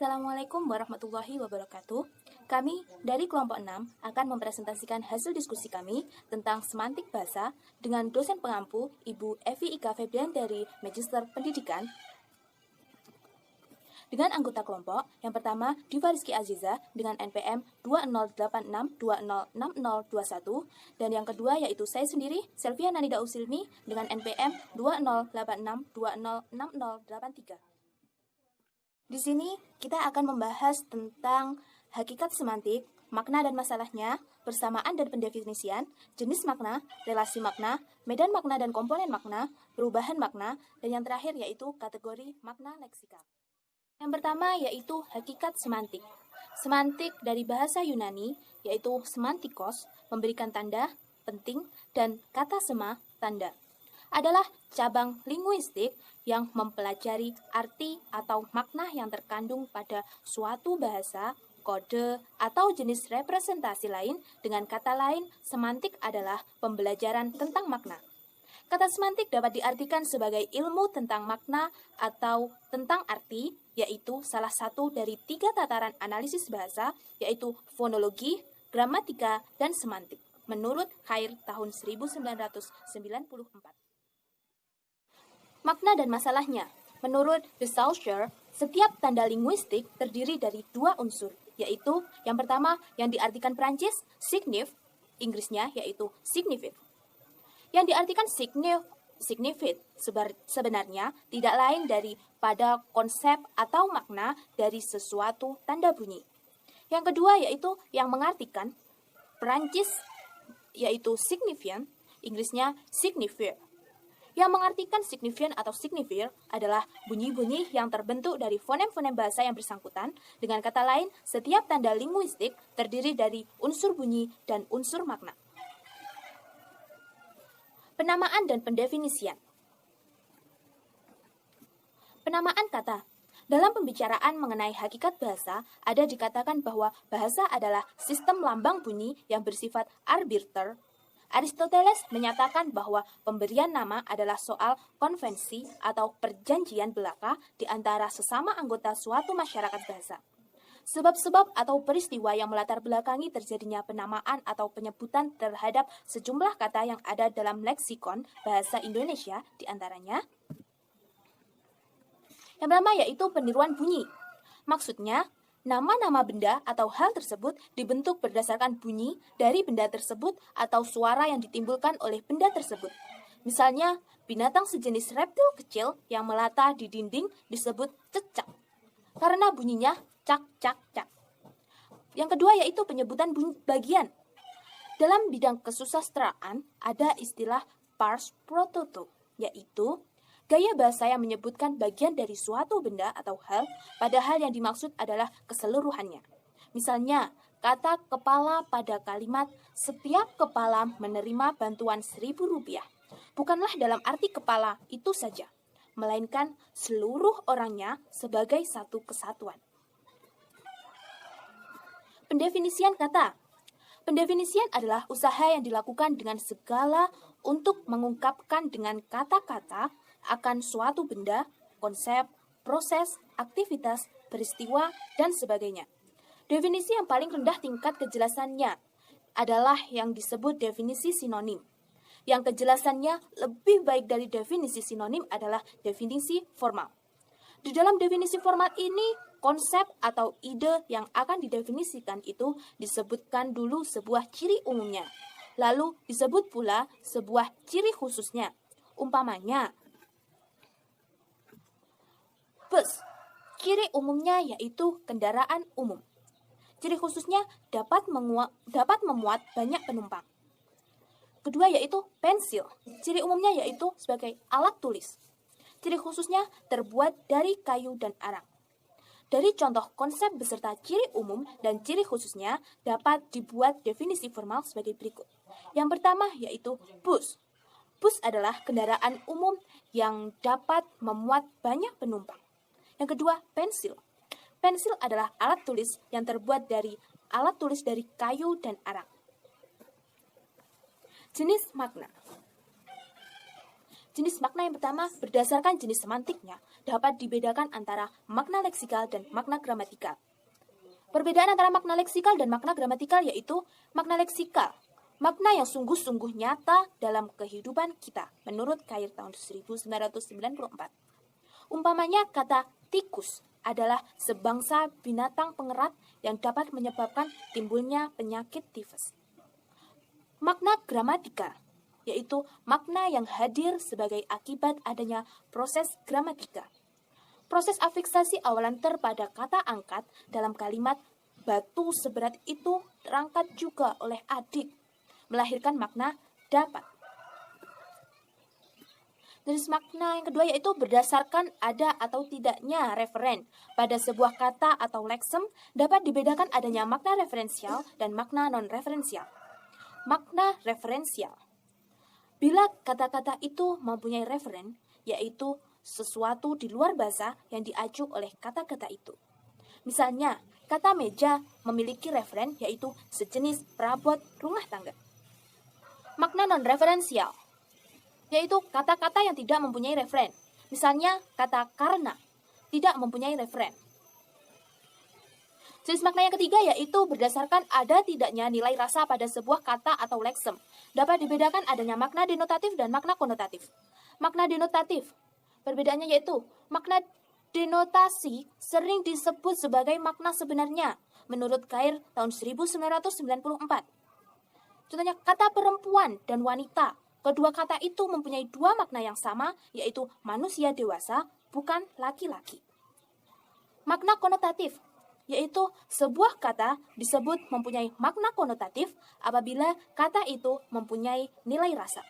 Assalamualaikum warahmatullahi wabarakatuh. Kami dari kelompok 6 akan mempresentasikan hasil diskusi kami tentang semantik bahasa dengan dosen pengampu Ibu Evi Ika Febrian dari Magister Pendidikan. Dengan anggota kelompok, yang pertama Diva Rizky Aziza dengan NPM 2086206021 dan yang kedua yaitu saya sendiri, Selvia Nanida Usilmi dengan NPM 2086206083. Di sini kita akan membahas tentang hakikat semantik, makna dan masalahnya, persamaan dan pendefinisian, jenis makna, relasi makna, medan makna dan komponen makna, perubahan makna, dan yang terakhir yaitu kategori makna leksikal. Yang pertama yaitu hakikat semantik. Semantik dari bahasa Yunani yaitu semantikos, memberikan tanda, penting, dan kata sema, tanda. Adalah cabang linguistik yang mempelajari arti atau makna yang terkandung pada suatu bahasa, kode, atau jenis representasi lain. Dengan kata lain, semantik adalah pembelajaran tentang makna. Kata semantik dapat diartikan sebagai ilmu tentang makna atau tentang arti, yaitu salah satu dari 3 tataran analisis bahasa, yaitu fonologi, gramatika, dan semantik, menurut Khair tahun 1994. Makna dan masalahnya. Menurut de Saussure, setiap tanda linguistik terdiri dari 2 unsur, yaitu yang pertama yang diartikan Prancis, signif, Inggrisnya yaitu significant. Yang diartikan significant sebenarnya tidak lain daripada konsep atau makna dari sesuatu tanda bunyi. Yang kedua yaitu yang mengartikan Prancis yaitu significant, Inggrisnya signifier. Yang mengartikan signifian atau signifier adalah bunyi-bunyi yang terbentuk dari fonem-fonem bahasa yang bersangkutan. Dengan kata lain, setiap tanda linguistik terdiri dari unsur bunyi dan unsur makna. Penamaan dan pendefinisian. Penamaan kata. Dalam pembicaraan mengenai hakikat bahasa, ada dikatakan bahwa bahasa adalah sistem lambang bunyi yang bersifat arbiter. Aristoteles menyatakan bahwa pemberian nama adalah soal konvensi atau perjanjian belaka di antara sesama anggota suatu masyarakat bahasa. Sebab-sebab atau peristiwa yang melatar belakangi terjadinya penamaan atau penyebutan terhadap sejumlah kata yang ada dalam leksikon bahasa Indonesia diantaranya. Yang pertama yaitu peniruan bunyi. Maksudnya, nama-nama benda atau hal tersebut dibentuk berdasarkan bunyi dari benda tersebut atau suara yang ditimbulkan oleh benda tersebut. Misalnya, binatang sejenis reptil kecil yang melata di dinding disebut cecak, karena bunyinya cak, cak, cak. Yang kedua yaitu penyebutan bunyi bagian. Dalam bidang kesusastraan ada istilah pars pro toto, yaitu gaya bahasa yang menyebutkan bagian dari suatu benda atau hal, padahal yang dimaksud adalah keseluruhannya. Misalnya, kata kepala pada kalimat setiap kepala menerima bantuan Rp1.000 bukanlah dalam arti kepala itu saja, melainkan seluruh orangnya sebagai satu kesatuan. Pendefinisian kata. Pendefinisian adalah usaha yang dilakukan dengan segala untuk mengungkapkan dengan kata-kata akan suatu benda, konsep, proses, aktivitas, peristiwa, dan sebagainya. Definisi yang paling rendah tingkat kejelasannya adalah yang disebut definisi sinonim. Yang kejelasannya lebih baik dari definisi sinonim adalah definisi formal. Di dalam definisi formal ini, konsep atau ide yang akan didefinisikan itu disebutkan dulu sebuah ciri umumnya, lalu disebut pula sebuah ciri khususnya. Umpamanya, bus, ciri umumnya yaitu kendaraan umum. Ciri khususnya dapat memuat banyak penumpang. Kedua yaitu pensil, ciri umumnya yaitu sebagai alat tulis. Ciri khususnya terbuat dari kayu dan arang. Dari contoh konsep beserta ciri umum dan ciri khususnya dapat dibuat definisi formal sebagai berikut. Yang pertama yaitu bus. Bus adalah kendaraan umum yang dapat memuat banyak penumpang. Yang kedua, pensil. Pensil adalah alat tulis yang terbuat dari alat tulis dari kayu dan arang. Jenis makna. Jenis makna yang pertama berdasarkan jenis semantiknya dapat dibedakan antara makna leksikal dan makna gramatikal. Perbedaan antara makna leksikal dan makna gramatikal yaitu makna leksikal, makna yang sungguh-sungguh nyata dalam kehidupan kita menurut Cair tahun 1994. Umpamanya kata tikus adalah sebangsa binatang pengerat yang dapat menyebabkan timbulnya penyakit tifus. Makna gramatikal yaitu makna yang hadir sebagai akibat adanya proses gramatika. Proses afiksasi awalan ter pada kata angkat dalam kalimat batu seberat itu terangkat juga oleh adik, melahirkan makna dapat. Jenis makna yang kedua yaitu berdasarkan ada atau tidaknya referen. Pada sebuah kata atau leksem dapat dibedakan adanya makna referensial dan makna non-referensial. Makna referensial. Bila kata-kata itu mempunyai referen, yaitu sesuatu di luar bahasa yang diacu oleh kata-kata itu. Misalnya, kata meja memiliki referen yaitu sejenis perabot rumah tangga. Makna non-referensial, yaitu kata-kata yang tidak mempunyai referen. Misalnya, kata karena tidak mempunyai referen. Jenis makna yang ketiga yaitu berdasarkan ada tidaknya nilai rasa pada sebuah kata atau leksem. Dapat dibedakan adanya makna denotatif dan makna konotatif. Makna denotatif, perbedaannya yaitu makna denotasi sering disebut sebagai makna sebenarnya menurut Cair tahun 1994. Contohnya kata perempuan dan wanita. Kedua kata itu mempunyai dua makna yang sama yaitu manusia dewasa bukan laki-laki. Makna konotatif yaitu sebuah kata disebut mempunyai makna konotatif apabila kata itu mempunyai nilai rasa.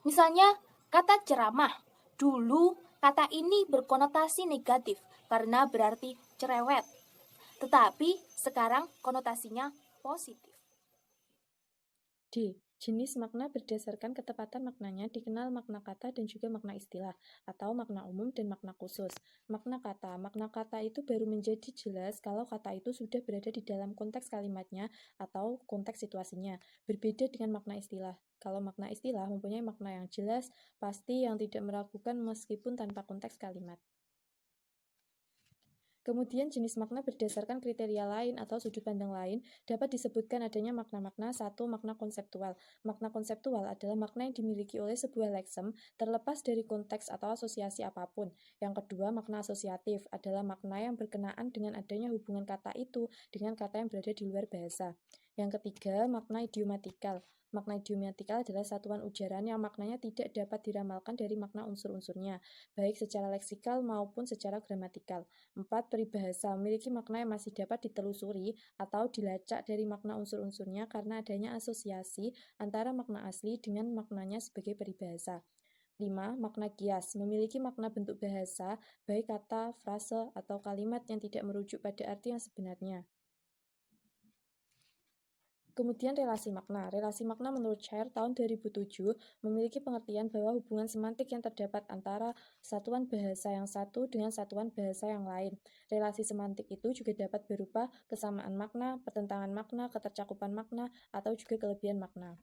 Misalnya, kata ceramah. Dulu, kata ini berkonotasi negatif karena berarti cerewet. Tetapi, sekarang konotasinya positif. D. Jenis makna berdasarkan ketepatan maknanya dikenal makna kata dan juga makna istilah, atau makna umum dan makna khusus. Makna kata itu baru menjadi jelas kalau kata itu sudah berada di dalam konteks kalimatnya atau konteks situasinya. Berbeda dengan makna istilah. Kalau makna istilah mempunyai makna yang jelas, pasti yang tidak meragukan meskipun tanpa konteks kalimat. Kemudian jenis makna berdasarkan kriteria lain atau sudut pandang lain dapat disebutkan adanya makna-makna. Satu, makna konseptual. Makna konseptual adalah makna yang dimiliki oleh sebuah leksem terlepas dari konteks atau asosiasi apapun. Yang kedua, makna asosiatif adalah makna yang berkenaan dengan adanya hubungan kata itu dengan kata yang berada di luar bahasa. Yang ketiga, makna idiomatikal. Makna idiomatikal adalah satuan ujaran yang maknanya tidak dapat diramalkan dari makna unsur-unsurnya, baik secara leksikal maupun secara gramatikal. 4. Peribahasa memiliki makna yang masih dapat ditelusuri atau dilacak dari makna unsur-unsurnya karena adanya asosiasi antara makna asli dengan maknanya sebagai peribahasa. 5. Makna kias memiliki makna bentuk bahasa, baik kata, frase, atau kalimat yang tidak merujuk pada arti yang sebenarnya. Kemudian relasi makna. Relasi makna menurut Cair tahun 2007 memiliki pengertian bahwa hubungan semantik yang terdapat antara satuan bahasa yang satu dengan satuan bahasa yang lain. Relasi semantik itu juga dapat berupa kesamaan makna, pertentangan makna, ketercakupan makna, atau juga kelebihan makna.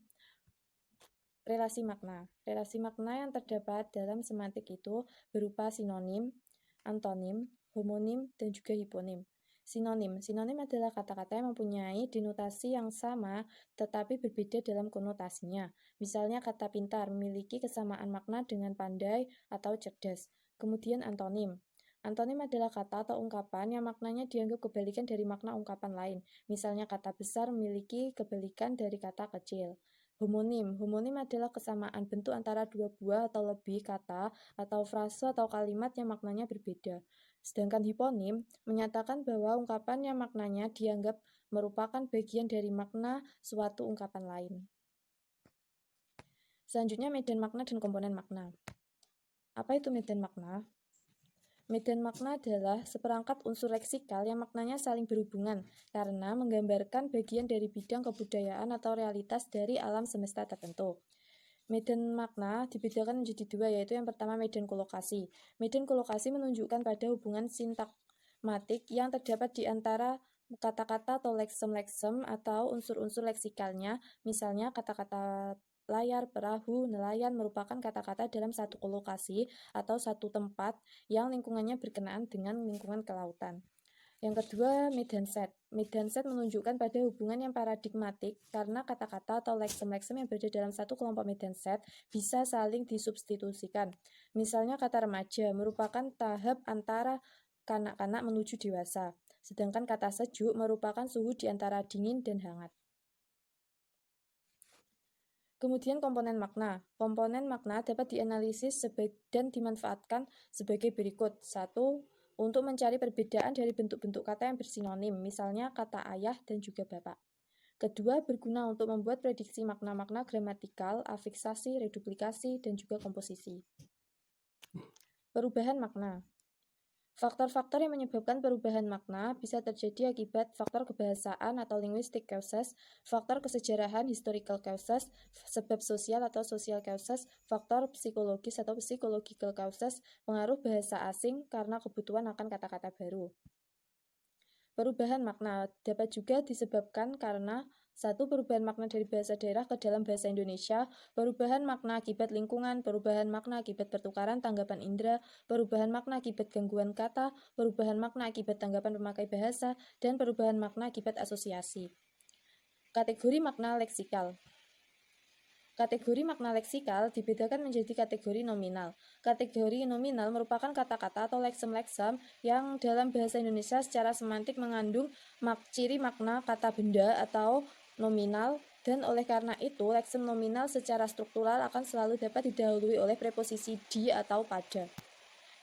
Relasi makna. Relasi makna yang terdapat dalam semantik itu berupa sinonim, antonim, homonim, dan juga hiponim. Sinonim adalah kata-kata yang mempunyai denotasi yang sama tetapi berbeda dalam konotasinya. Misalnya kata pintar memiliki kesamaan makna dengan pandai atau cerdas. Kemudian antonim. Antonim adalah kata atau ungkapan yang maknanya dianggap kebalikan dari makna ungkapan lain. Misalnya kata besar memiliki kebalikan dari kata kecil. Homonim adalah kesamaan bentuk antara dua buah atau lebih kata atau frase atau kalimat yang maknanya berbeda. Sedangkan hiponim menyatakan bahwa ungkapan yang maknanya dianggap merupakan bagian dari makna suatu ungkapan lain. Selanjutnya medan makna dan komponen makna. Apa itu medan makna? Medan makna adalah seperangkat unsur leksikal yang maknanya saling berhubungan karena menggambarkan bagian dari bidang kebudayaan atau realitas dari alam semesta tertentu. Medan makna dibedakan menjadi dua, yaitu yang pertama medan kolokasi. Medan kolokasi menunjukkan pada hubungan sintakmatik yang terdapat di antara kata-kata atau leksem-leksem atau unsur-unsur leksikalnya, misalnya kata-kata layar, perahu, nelayan merupakan kata-kata dalam satu lokasi atau satu tempat yang lingkungannya berkenaan dengan lingkungan kelautan. Yang kedua, medan set. Medan set menunjukkan pada hubungan yang paradigmatik karena kata-kata atau leksem-leksem yang berada dalam satu kelompok medan set bisa saling disubstitusikan. Misalnya kata remaja merupakan tahap antara kanak-kanak menuju dewasa, sedangkan kata sejuk merupakan suhu di antara dingin dan hangat. Kemudian komponen makna. Komponen makna dapat dianalisis dan dimanfaatkan sebagai berikut. 1. Untuk mencari perbedaan dari bentuk-bentuk kata yang bersinonim, misalnya kata ayah dan juga bapak. Kedua, berguna untuk membuat prediksi makna-makna gramatikal, afiksasi, reduplikasi, dan juga komposisi. Perubahan makna. Faktor-faktor yang menyebabkan perubahan makna bisa terjadi akibat faktor kebahasaan atau linguistic causes, faktor kesejarahan historical causes, sebab sosial atau social causes, faktor psikologis atau psychological causes, pengaruh bahasa asing karena kebutuhan akan kata-kata baru. Perubahan makna dapat juga disebabkan karena 1. Perubahan makna dari bahasa daerah ke dalam bahasa Indonesia, perubahan makna akibat lingkungan, perubahan makna akibat pertukaran tanggapan indera, perubahan makna akibat gangguan kata, perubahan makna akibat tanggapan pemakai bahasa, dan perubahan makna akibat asosiasi. Kategori makna leksikal. Kategori makna leksikal dibedakan menjadi kategori nominal. Kategori nominal merupakan kata-kata atau leksem-leksem yang dalam bahasa Indonesia secara semantik mengandung ciri makna kata benda atau nominal, dan oleh karena itu leksem nominal secara struktural akan selalu dapat didahului oleh preposisi di atau pada.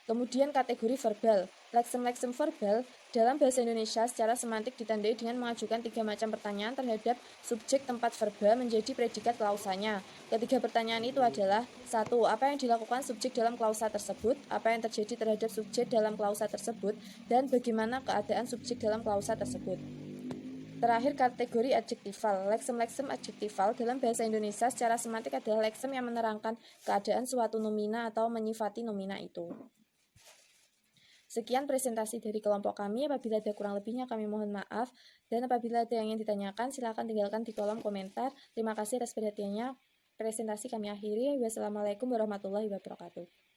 Kemudian kategori verbal. Leksem-leksem verbal dalam bahasa Indonesia secara semantik ditandai dengan mengajukan 3 macam pertanyaan terhadap subjek tempat verba menjadi predikat klausanya. Ketiga pertanyaan itu adalah 1. Apa yang dilakukan subjek dalam klausa tersebut? Apa yang terjadi terhadap subjek dalam klausa tersebut? Dan bagaimana keadaan subjek dalam klausa tersebut? Terakhir, kategori adjektifal. Leksem-leksem adjektifal dalam bahasa Indonesia secara semantik adalah leksem yang menerangkan keadaan suatu nomina atau menyifati nomina itu. Sekian presentasi dari kelompok kami. Apabila ada kurang lebihnya kami mohon maaf, dan apabila ada yang ingin ditanyakan silakan tinggalkan di kolom komentar. Terima kasih atas perhatiannya. Presentasi kami akhiri. Wassalamualaikum warahmatullahi wabarakatuh.